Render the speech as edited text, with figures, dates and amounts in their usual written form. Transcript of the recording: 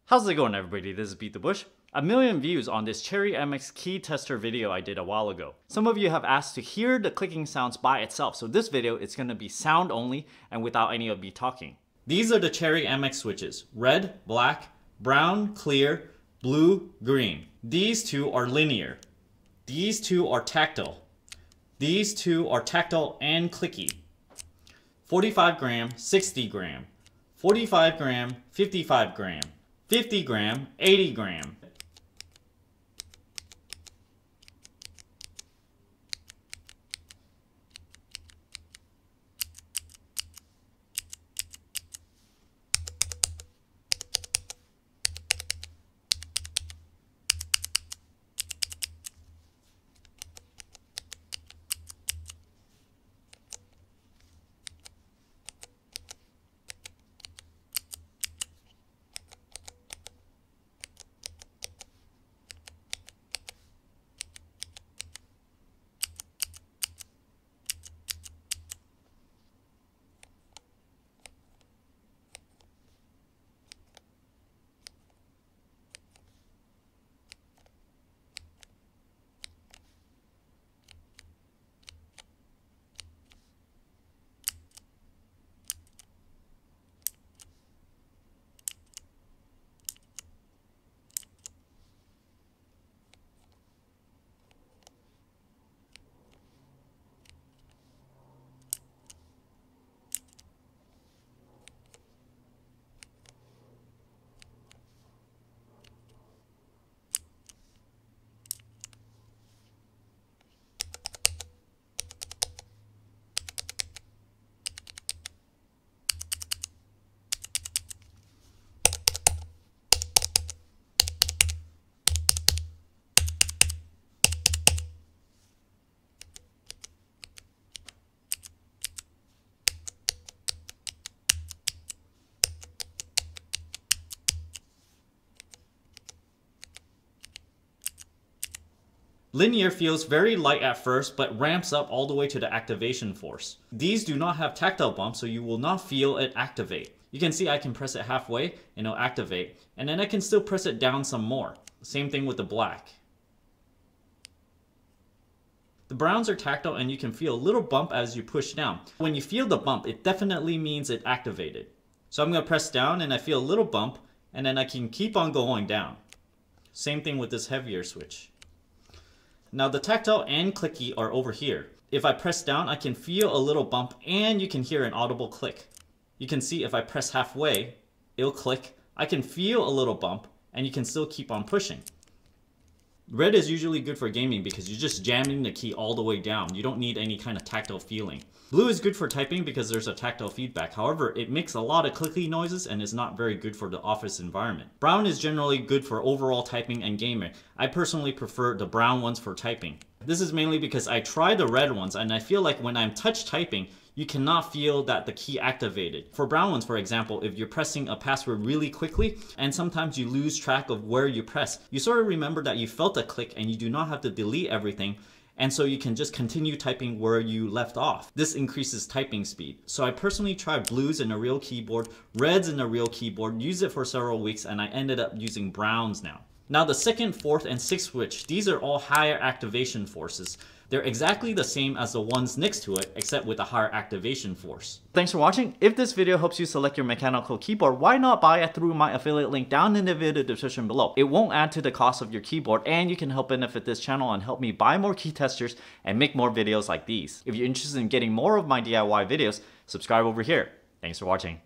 How's it going, everybody? This is Beat the Bush. A million views on this Cherry MX key tester video I did a while ago. Some of you have asked to hear the clicking sounds by itself, so this video is going to be sound only and without any of me talking. These are the Cherry MX switches: red, black, brown, clear, blue, green. These two are linear. These two are tactile. These two are tactile and clicky. 45 gram, 60 gram, 45 gram, 55 gram. 50 gram, 80 gram. Linear feels very light at first, but ramps up all the way to the activation force. These do not have tactile bumps, so you will not feel it activate. You can see I can press it halfway and it'll activate, and then I can still press it down some more. Same thing with the black. The browns are tactile and you can feel a little bump as you push down. When you feel the bump, it definitely means it activated. So I'm going to press down and I feel a little bump, and then I can keep on going down. Same thing with this heavier switch. Now the tactile and clicky are over here. If I press down, I can feel a little bump and you can hear an audible click. You can see if I press halfway, it'll click. I can feel a little bump and you can still keep on pushing. Red is usually good for gaming because you're just jamming the key all the way down. You don't need any kind of tactile feeling. Blue is good for typing because there's a tactile feedback. However, it makes a lot of clicky noises and is not very good for the office environment. Brown is generally good for overall typing and gaming. I personally prefer the brown ones for typing. This is mainly because I tried the red ones and I feel like when I'm touch typing, you cannot feel that the key activated. For brown ones, for example, if you're pressing a password really quickly and sometimes you lose track of where you press, you sort of remember that you felt a click and you do not have to delete everything, and so you can just continue typing where you left off. This increases typing speed. So I personally tried blues in a real keyboard, reds in a real keyboard, used it for several weeks, and I ended up using browns now. Now the second, fourth, and sixth switch, these are all higher activation forces. They're exactly the same as the ones next to it, except with a higher activation force. Thanks for watching. If this video helps you select your mechanical keyboard, why not buy it through my affiliate link down in the video description below. It won't add to the cost of your keyboard, and you can help benefit this channel and help me buy more key testers and make more videos like these. If you're interested in getting more of my DIY videos, subscribe over here. Thanks for watching.